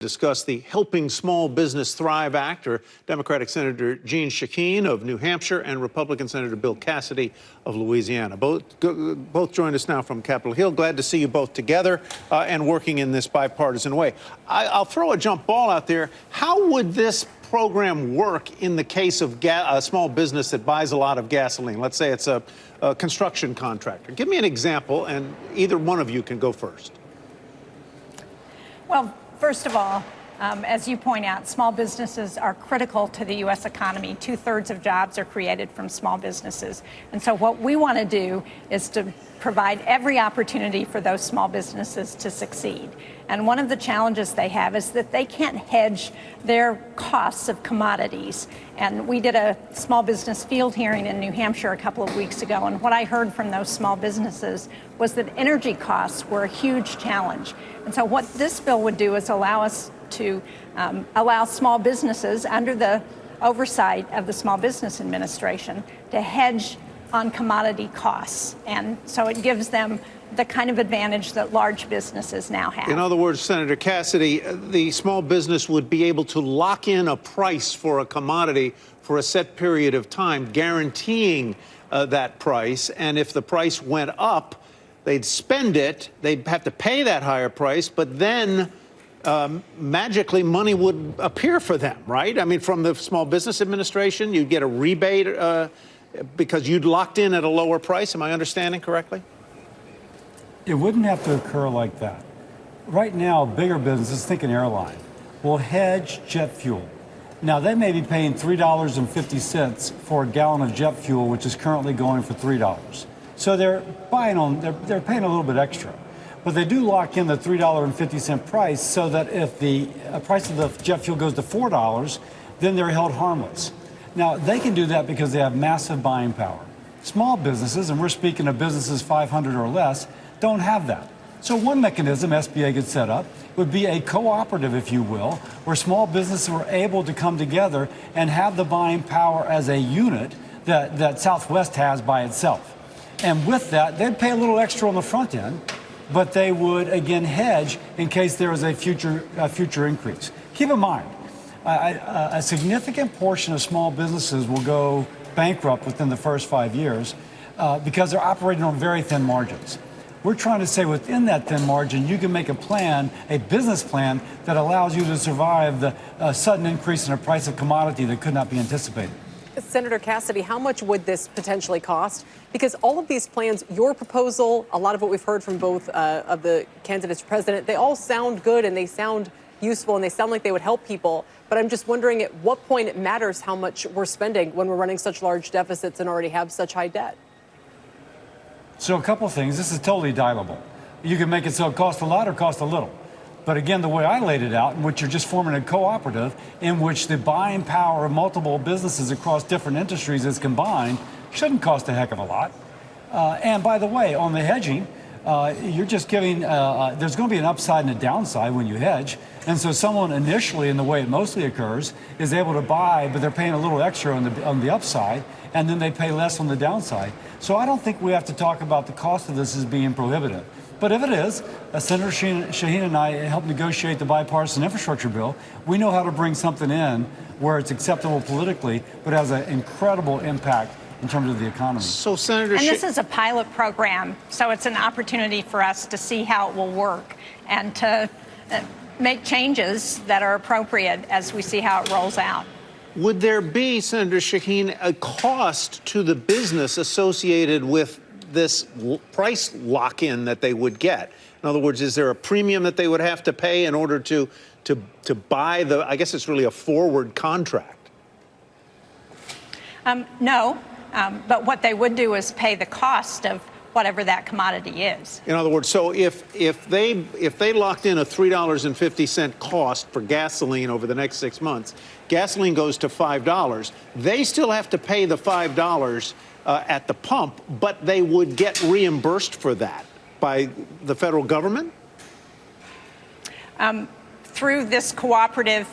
Discuss the Helping Small Business Thrive Act, or Democratic Senator Jeanne Shaheen of New Hampshire and Republican Senator Bill Cassidy of Louisiana. Both joined us now from Capitol Hill. Glad to see you both together and working in this bipartisan way. I'll throw a jump ball out there. How would this program work in the case of a small business that buys a lot of gasoline? Let's say it's a construction contractor. Give me an example, and either one of you can go first. Well, first of all, as you point out, small businesses are critical to the U.S. economy. 2/3 of jobs are created from small businesses. And so what we want to do is to provide every opportunity for those small businesses to succeed. And one of the challenges they have is that they can't hedge their costs of commodities. And we did a small business field hearing in New Hampshire a couple of weeks ago, and what I heard from those small businesses was that energy costs were a huge challenge. And so what this bill would do is allow us to allow small businesses, under the oversight of the Small Business Administration, to hedge on commodity costs. And so it gives them the kind of advantage that large businesses now have. In other words, Senator Cassidy, the small business would be able to lock in a price for a commodity for a set period of time, guaranteeing that price. And if the price went up, they'd spend it, they'd have to pay that higher price, but then magically money would appear for them, right? I mean, from the Small Business Administration, you'd get a rebate because you'd locked in at a lower price. Am I understanding correctly? It wouldn't have to occur like that. Right now, bigger businesses, think an airline, will hedge jet fuel. Now, they may be paying $3.50 for a gallon of jet fuel, which is currently going for $3. So they're paying a little bit extra. But they do lock in the $3.50 price so that if the price of the jet fuel goes to $4, then they're held harmless. Now, they can do that because they have massive buying power. Small businesses, and we're speaking of businesses 500 or less, don't have that. So one mechanism SBA could set up would be a cooperative, if you will, where small businesses were able to come together and have the buying power as a unit that Southwest has by itself. And with that, they'd pay a little extra on the front end, but they would, again, hedge in case there is a future increase. Keep in mind, a significant portion of small businesses will go bankrupt within the first 5 years because they're operating on very thin margins. We're trying to say within that thin margin, you can make a plan, a business plan, that allows you to survive the sudden increase in the price of commodity that could not be anticipated. Senator Cassidy, how much would this potentially cost? Because all of these plans, your proposal, a lot of what we've heard from both of the candidates for president, they all sound good and they sound useful and they sound like they would help people. But I'm just wondering at what point it matters how much we're spending when we're running such large deficits and already have such high debt. So a couple things. This is totally dialable. You can make it so it costs a lot or cost a little. But again, the way I laid it out, in which you're just forming a cooperative in which the buying power of multiple businesses across different industries is combined, shouldn't cost a heck of a lot. And by the way, on the hedging, you're just giving, there's going to be an upside and a downside when you hedge. And so someone initially, in the way it mostly occurs, is able to buy, but they're paying a little extra on the upside, and then they pay less on the downside. So I don't think we have to talk about the cost of this as being prohibitive. But if it is, Senator Shaheen and I helped negotiate the bipartisan infrastructure bill. We know how to bring something in where it's acceptable politically, but has an incredible impact in terms of the economy. So, Senator, and this is a pilot program, so it's an opportunity for us to see how it will work and to make changes that are appropriate as we see how it rolls out. Would there be, Senator Shaheen, a cost to the business associated with this price lock-in that they would get? In other words, is there a premium that they would have to pay in order to buy the, I guess it's really a forward contract? No, but what they would do is pay the cost of whatever that commodity is. In other words, so if they locked in a $3.50 cost for gasoline over the next 6 months, gasoline goes to $5, they still have to pay the $5 at the pump, but they would get reimbursed for that by the federal government? Through this cooperative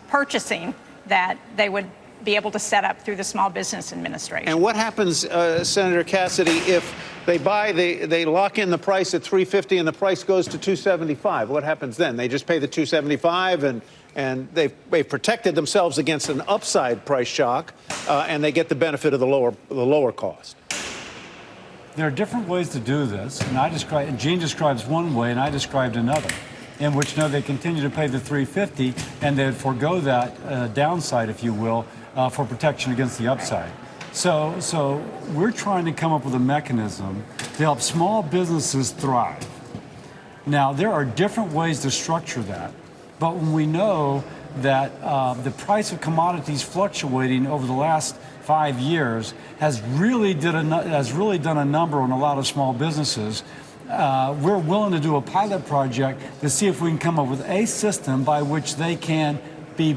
purchasing, that they would be able to set up through the Small Business Administration. And what happens, Senator Cassidy, if they lock in the price at $350 and the price goes to $275? What happens then? They just pay the $275 and they've protected themselves against an upside price shock, and they get the benefit of the lower cost. There are different ways to do this, and Gene describes one way, and I described another, in which they continue to pay the $350 and they'd forego that downside, if you will, for protection against the upside. So we're trying to come up with a mechanism to help small businesses thrive. Now, there are different ways to structure that, but when we know that the price of commodities fluctuating over the last 5 years has really done a number on a lot of small businesses, we're willing to do a pilot project to see if we can come up with a system by which they can be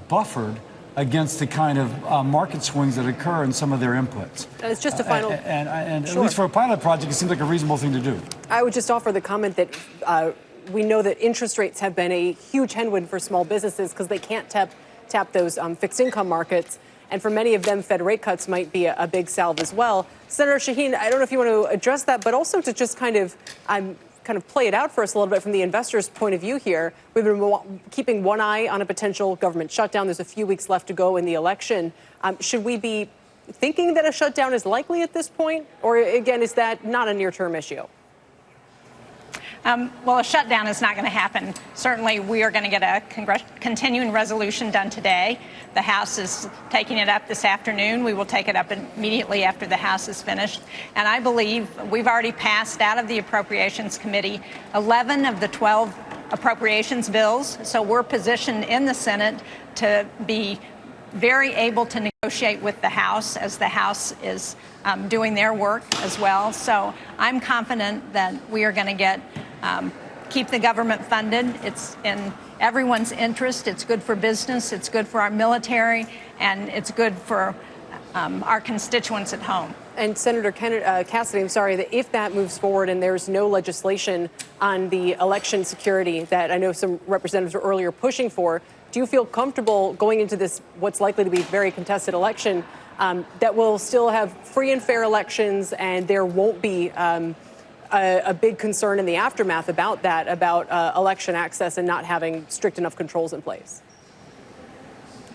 buffered against the kind of market swings that occur in some of their inputs. And it's just a final... And Sure. at least for a pilot project, it seems like a reasonable thing to do. I would just offer the comment that we know that interest rates have been a huge headwind for small businesses because they can't tap those fixed income markets. And for many of them, Fed rate cuts might be a big salve as well. Senator Shaheen, I don't know if you want to address that, but also to just kind of play it out for us a little bit from the investor's point of view here. We've been keeping one eye on a potential government shutdown. There's a few weeks left to go in the election. Should we be thinking that a shutdown is likely at this point? Or again, is that not a near-term issue? Well, a shutdown is not going to happen. Certainly, we are going to get a continuing resolution done today. The House is taking it up this afternoon. We will take it up immediately after the House is finished. And I believe we've already passed out of the Appropriations Committee 11 of the 12 appropriations bills. So we're positioned in the Senate to be very able to negotiate with the House as the House is doing their work as well. So I'm confident that we are going to keep the government funded. It's in everyone's interest. It's good for business. It's good for our military. And it's good for our constituents at home. And Senator Cassidy, I'm sorry, that if that moves forward and there's no legislation on the election security that I know some representatives were earlier pushing for, do you feel comfortable going into this, what's likely to be a very contested election, that we'll still have free and fair elections and there won't be a big concern in the aftermath about that, about election access and not having strict enough controls in place?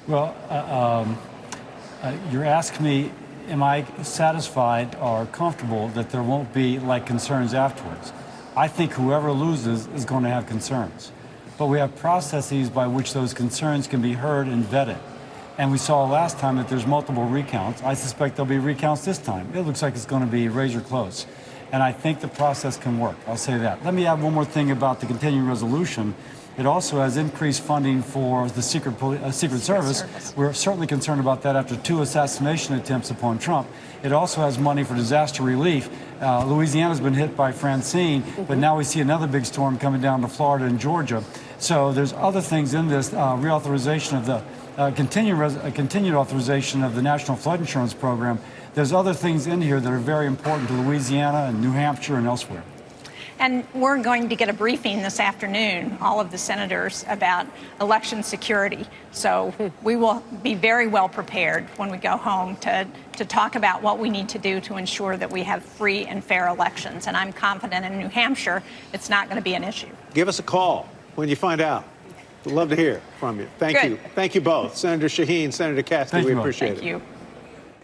Well, you're asking me, am I satisfied or comfortable that there won't be concerns afterwards? I think whoever loses is going to have concerns. But we have processes by which those concerns can be heard and vetted. And we saw last time that there's multiple recounts. I suspect there'll be recounts this time. It looks like it's going to be razor close. And I think the process can work. I'll say that. Let me add one more thing about the continuing resolution. It also has increased funding for the Secret Service. We're certainly concerned about that after 2 assassination attempts upon Trump. It also has money for disaster relief. Louisiana's been hit by Francine, but now we see another big storm coming down to Florida and Georgia. So there's other things in this reauthorization of the continued authorization of the National Flood Insurance Program. There's other things in here that are very important to Louisiana and New Hampshire and elsewhere. And we're going to get a briefing this afternoon, all of the senators, about election security. So we will be very well prepared when we go home to talk about what we need to do to ensure that we have free and fair elections. And I'm confident in New Hampshire it's not going to be an issue. Give us a call when you find out. We'd love to hear from you. Thank you. Thank you both. Senator Shaheen, Senator Cassidy, we appreciate it. Thank you.